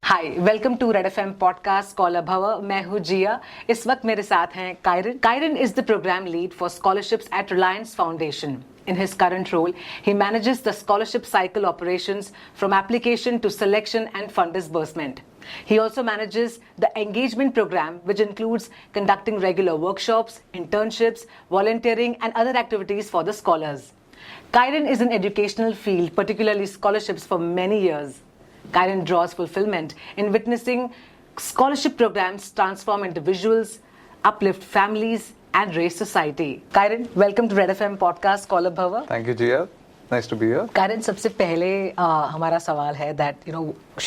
Hi welcome to Red FM podcast scholar Bhav. मैं हूं जिया। इस वक्त मेरे साथ हैं Kieran is the program lead for scholarships at Reliance Foundation. In his current role, he manages the scholarship cycle operations from application to selection and fund disbursement. He also manages the engagement program, which includes conducting regular workshops, internships, volunteering, and other activities for the scholars. Kieran is in educational field, particularly scholarships, for many years. Kieran draws fulfillment in witnessing scholarship programs transform individuals, uplift families, and raise society. Kieran, welcome to Red FM podcast Scholar Bhava. Thank you, Jia. Nice to be here. Kieran, सबसे पहले हमारा सवाल है that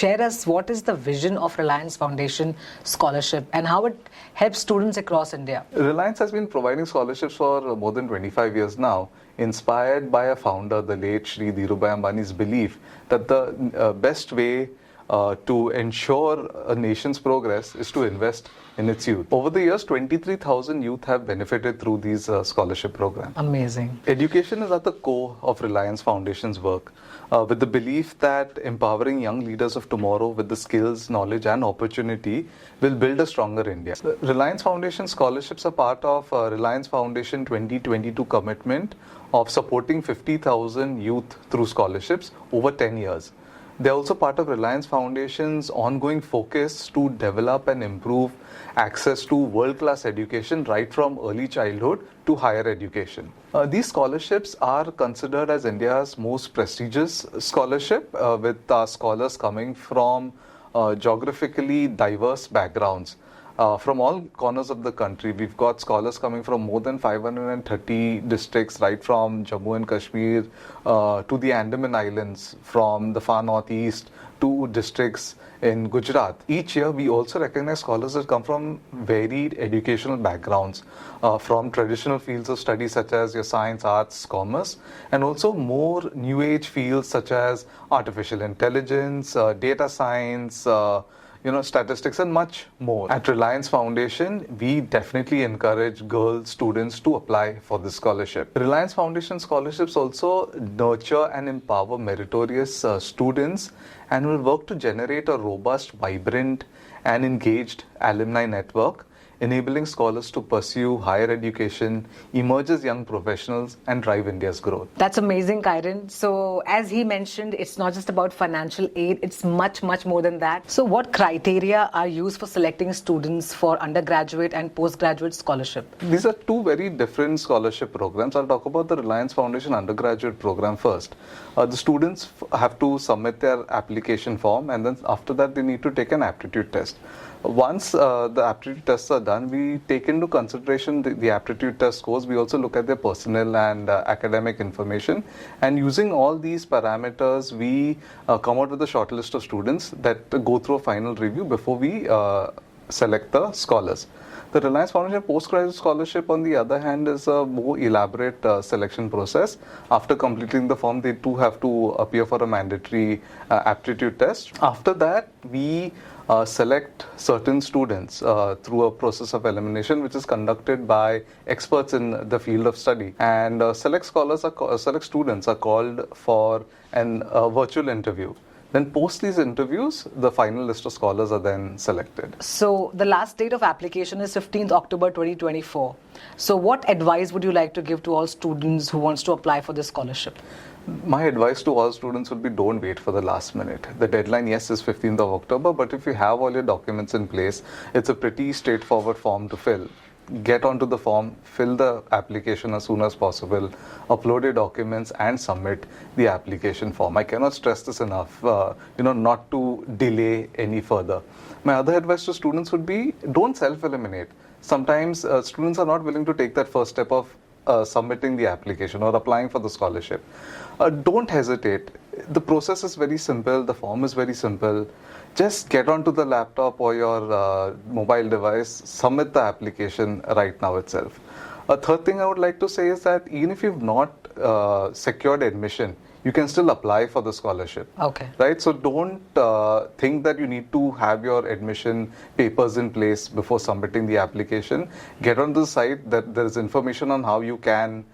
share us what is the vision of Reliance Foundation Scholarship and how it helps students across India. Reliance has been providing scholarships for more than 25 years now, inspired by a founder, the late Shri Dhirubhai Ambani's belief that the best way to ensure a nation's progress is to invest in its youth. Over the years, 23,000 youth have benefited through these scholarship programs. Amazing. Education is at the core of Reliance Foundation's work, with the belief that empowering young leaders of tomorrow with the skills, knowledge and opportunity will build a stronger India. The Reliance Foundation scholarships are part of Reliance Foundation 2022 commitment of supporting 50,000 youth through scholarships over 10 years. They're also part of Reliance Foundation's ongoing focus to develop and improve access to world-class education right from early childhood to higher education. These scholarships are considered as India's most prestigious scholarship, with scholars coming from geographically diverse backgrounds. From all corners of the country. We've got scholars coming from more than 530 districts, right from Jammu and Kashmir to the Andaman Islands, from the far northeast to districts in Gujarat. Each year, we also recognize scholars that come from varied educational backgrounds, from traditional fields of study such as your science, arts, commerce, and also more new age fields such as artificial intelligence, data science, statistics and much more. At Reliance Foundation, we definitely encourage girl students to apply for this scholarship. Reliance Foundation scholarships also nurture and empower meritorious students and will work to generate a robust, vibrant and engaged alumni network, enabling scholars to pursue higher education, emerge as young professionals, and drive India's growth. That's amazing, Kieran. So, as he mentioned, it's not just about financial aid, it's much, much more than that. So, what criteria are used for selecting students for undergraduate and postgraduate scholarship? These are two very different scholarship programs. I'll talk about the Reliance Foundation undergraduate program first. The students have to submit their application form, and then after that, they need to take an aptitude test. Once the aptitude tests are done, we take into consideration the aptitude test scores. We also look at their personal and academic information. And using all these parameters, we come out with a short list of students that go through a final review before we select the scholars. The Reliance Foundation Postgraduate Scholarship, on the other hand, is a more elaborate selection process. After completing the form, they too have to appear for a mandatory aptitude test. After that, we select certain students through a process of elimination, which is conducted by experts in the field of study. And select students are called for a virtual interview. Then post these interviews, the final list of scholars are then selected. So the last date of application is 15th October 2024. So what advice would you like to give to all students who wants to apply for this scholarship? My advice to all students would be don't wait for the last minute. The deadline, yes, is 15th of October, but if you have all your documents in place, it's a pretty straightforward form to fill. Get onto the form, fill the application as soon as possible, upload your documents and submit the application form. I cannot stress this enough, not to delay any further. My other advice to students would be don't self-eliminate. Sometimes students are not willing to take that first step of submitting the application or applying for the scholarship. Don't hesitate. The process is very simple. The form is very simple. Just get onto the laptop or your mobile device, submit the application right now itself. A third thing I would like to say is that even if you've not secured admission, you can still apply for the scholarship. Okay. Right? So don't think that you need to have your admission papers in place before submitting the application. Get on the site that there is information on how you can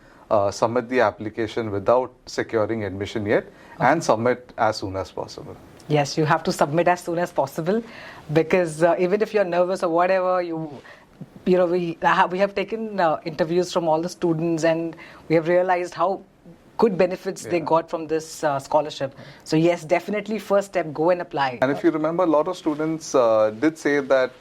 submit the application without securing admission yet, and submit as soon as possible. Yes, you have to submit as soon as possible, because even if you're nervous or whatever, we have taken interviews from all the students, and we have realized how good benefits they got from this scholarship. So yes, definitely first step, go and apply. And if you remember, a lot of students did say that,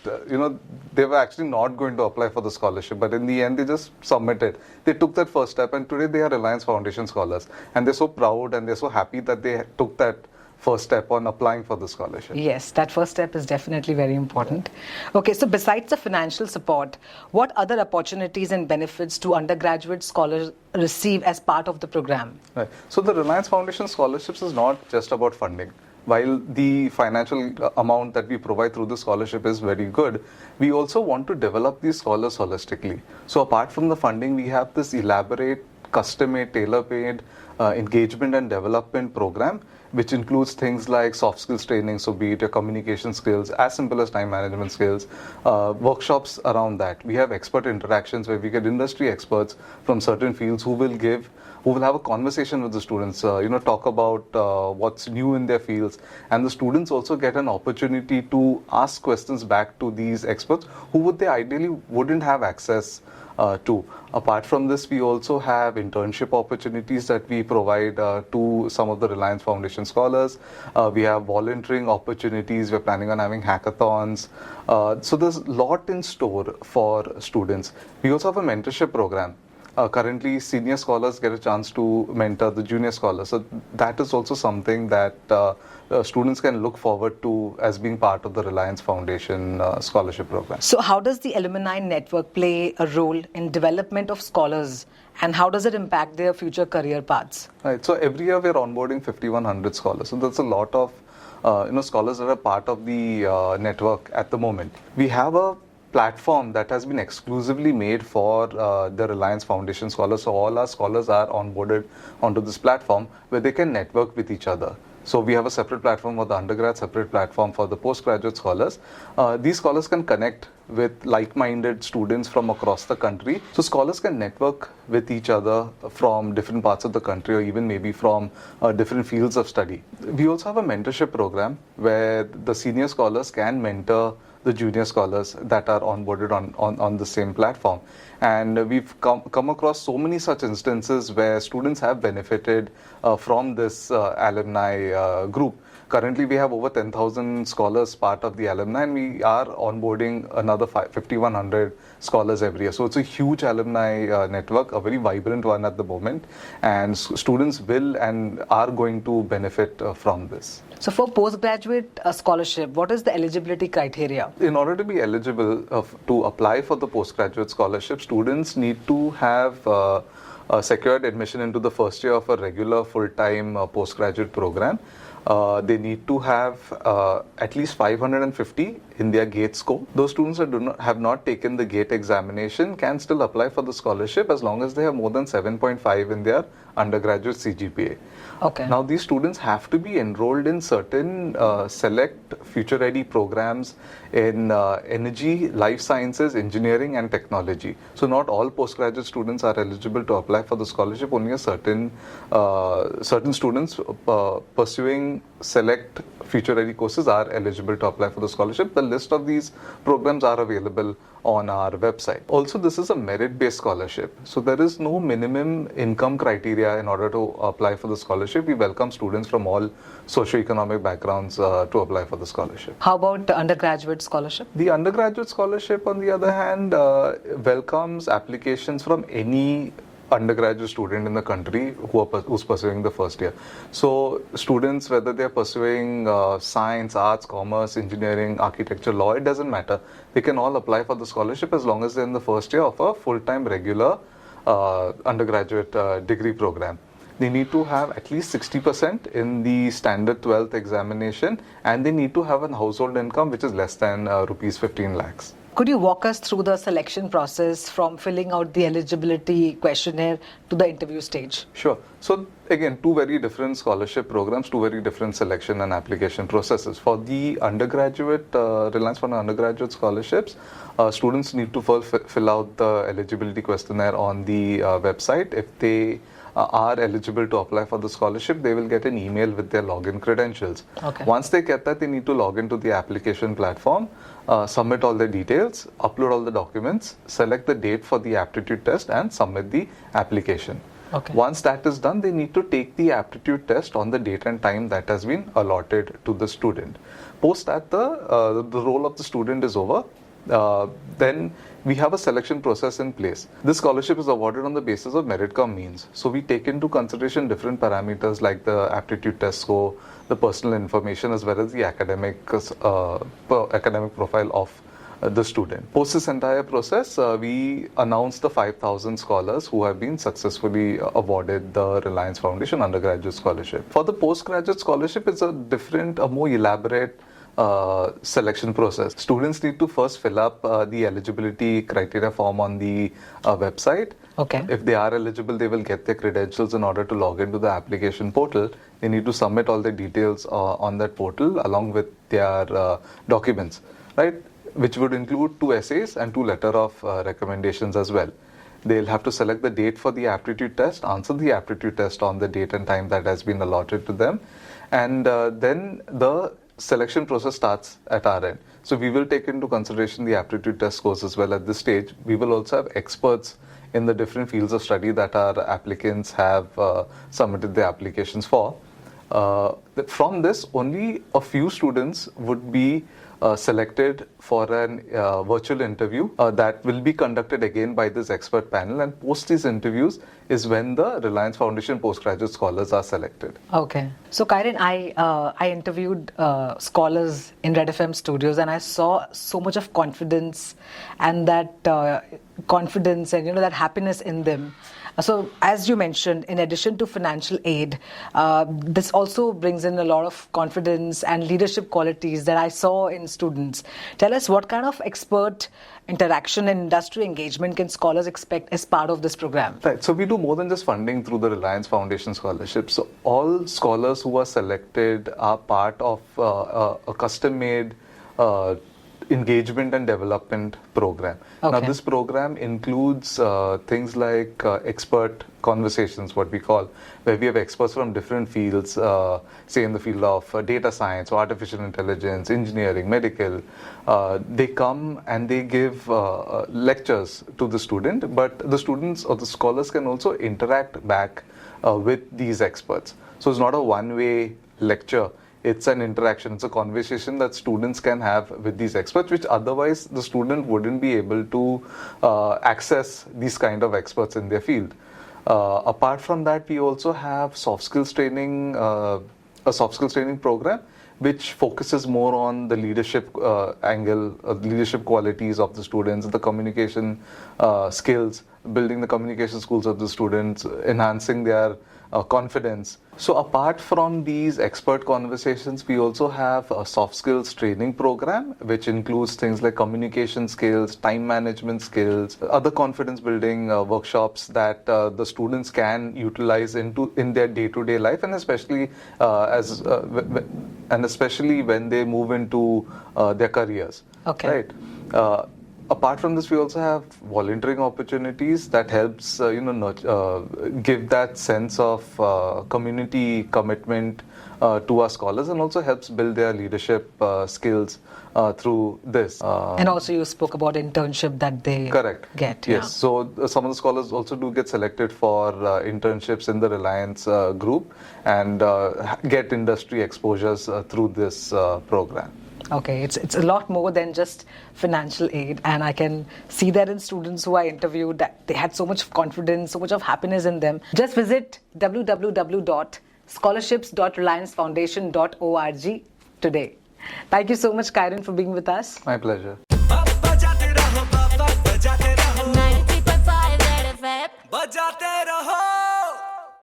they were actually not going to apply for the scholarship, but in the end, they just submitted. They took that first step, and today they are Reliance Foundation scholars. And they're so proud and they're so happy that they took that first step on applying for the scholarship. Yes, that first step is definitely very important. Okay, so besides the financial support, what other opportunities and benefits do undergraduate scholars receive as part of the program? Right. So the Reliance Foundation scholarships is not just about funding. While the financial amount that we provide through the scholarship is very good, we also want to develop these scholars holistically. So apart from the funding, we have this elaborate, custom-made, tailor-made engagement and development program, which includes things like soft skills training, so be it your communication skills, as simple as time management skills, workshops around that. We have expert interactions where we get industry experts from certain fields who will have a conversation with the students, talk about what's new in their fields. And the students also get an opportunity to ask questions back to these experts who they ideally wouldn't have access to. Apart from this, we also have internship opportunities that we provide to some of the Reliance Foundation scholars. We have volunteering opportunities. We're planning on having hackathons. So there's a lot in store for students. We also have a mentorship program. Currently, senior scholars get a chance to mentor the junior scholars. So that is also something that students can look forward to as being part of the Reliance Foundation scholarship program. So how does the Alumni Network play a role in development of scholars, and how does it impact their future career paths? Right. So every year we're onboarding 5,100 scholars. So that's a lot of scholars that are part of the network at the moment. We have a platform that has been exclusively made for the Reliance Foundation scholars. So all our scholars are onboarded onto this platform where they can network with each other. So we have a separate platform for the undergrad, separate platform for the postgraduate scholars. These scholars can connect with like-minded students from across the country. So scholars can network with each other from different parts of the country, or even maybe from different fields of study. We also have a mentorship program where the senior scholars can mentor the junior scholars that are onboarded on the same platform. And we've come across so many such instances where students have benefited from this alumni group. Currently, we have over 10,000 scholars part of the alumni, and we are onboarding another 5,100 scholars every year. So it's a huge alumni network, a very vibrant one at the moment, and students will and are going to benefit from this. So for postgraduate scholarship, what is the eligibility criteria? In order to be eligible to apply for the postgraduate scholarship, students need to have secured admission into the first year of a regular full-time postgraduate program. They need to have at least 550 in their GATE score. Those students that have not taken the GATE examination can still apply for the scholarship as long as they have more than 7.5 in their undergraduate CGPA. Okay. Now, these students have to be enrolled in certain select future-ready programs in energy, life sciences, engineering, and technology. So, not all postgraduate students are eligible to apply for the scholarship. Only a certain students pursuing select future-ready courses are eligible to apply for the scholarship. The list of these programs are available on our website. Also, this is a merit-based scholarship. So there is no minimum income criteria in order to apply for the scholarship. We welcome students from all socioeconomic backgrounds to apply for the scholarship. How about the undergraduate scholarship? The undergraduate scholarship, on the other hand, welcomes applications from any undergraduate student in the country who's pursuing the first year. So students, whether they're pursuing science, arts, commerce, engineering, architecture, law, it doesn't matter. They can all apply for the scholarship as long as they're in the first year of a full-time regular undergraduate degree program. They need to have at least 60% in the standard 12th examination, and they need to have a household income which is less than rupees 15 lakhs. Could you walk us through the selection process from filling out the eligibility questionnaire to the interview stage? Sure. So again, two very different scholarship programs, two very different selection and application processes. For the undergraduate, Reliance Foundation undergraduate scholarships, students need to fill out the eligibility questionnaire on the website. If they are eligible to apply for the scholarship, they will get an email with their login credentials. Okay. Once they get that, they need to log into the application platform, submit all the details, upload all the documents, select the date for the aptitude test, and submit the application. Okay. Once that is done, they need to take the aptitude test on the date and time that has been allotted to the student. Post that, the role of the student is over. Then we have a selection process in place. This scholarship is awarded on the basis of merit cum means. So we take into consideration different parameters like the aptitude test score, the personal information, as well as the academic profile of the student. Post this entire process, we announce the 5,000 scholars who have been successfully awarded the Reliance Foundation Undergraduate Scholarship. For the Postgraduate Scholarship, it's a more elaborate selection process. Students need to first fill up the eligibility criteria form on the website. Okay. If they are eligible, they will get their credentials in order to log into the application portal. They need to submit all the details on that portal along with their documents, right? Which would include 2 essays and 2 letter of recommendations as well. They'll have to select the date for the aptitude test, answer the aptitude test on the date and time that has been allotted to them, and then the selection process starts at our end. So we will take into consideration the aptitude test scores as well at this stage. We will also have experts in the different fields of study that our applicants have submitted their applications for. From this, only a few students would be selected for an virtual interview that will be conducted again by this expert panel, and post these interviews is when the Reliance Foundation postgraduate scholars are selected. Okay. So Kieran, I interviewed scholars in Red FM studios, and I saw so much of confidence and that confidence and that happiness in them. So as you mentioned, in addition to financial aid, this also brings in a lot of confidence and leadership qualities that I saw in students. Tell us, what kind of expert interaction and industry engagement can scholars expect as part of this program? Right. So we do more than just funding through the Reliance Foundation Scholarships. So all scholars who are selected are part of a custom-made engagement and development program. Okay. Now this program includes things like expert conversations, what we call, where we have experts from different fields, say in the field of data science or artificial intelligence, engineering, medical. They come and they give lectures to the student, but the students or the scholars can also interact back with these experts. So it's not a one-way lecture. It's an interaction, it's a conversation that students can have with these experts, which otherwise the student wouldn't be able to access these kind of experts in their field. Apart from that, we also have soft skills training, a soft skills training program, which focuses more on the leadership angle, leadership qualities of the students, the communication skills, building the communication skills of the students, enhancing their confidence. So apart from these expert conversations, we also have a soft skills training program, which includes things like communication skills, time management skills, other confidence building workshops that the students can utilize in their day-to-day life, and especially especially when they move into their careers. Okay. Right. Apart from this, we also have volunteering opportunities that helps, give that sense of community commitment to our scholars, and also helps build their leadership skills through this. And also you spoke about internship that they get. Yes. Yeah. So some of the scholars also do get selected for internships in the Reliance group and get industry exposures through this program. Okay, it's a lot more than just financial aid, and I can see that in students who I interviewed, that they had so much confidence, so much of happiness in them. Just visit www.scholarships.reliancefoundation.org today. Thank you so much, Kieran, for being with us. My pleasure.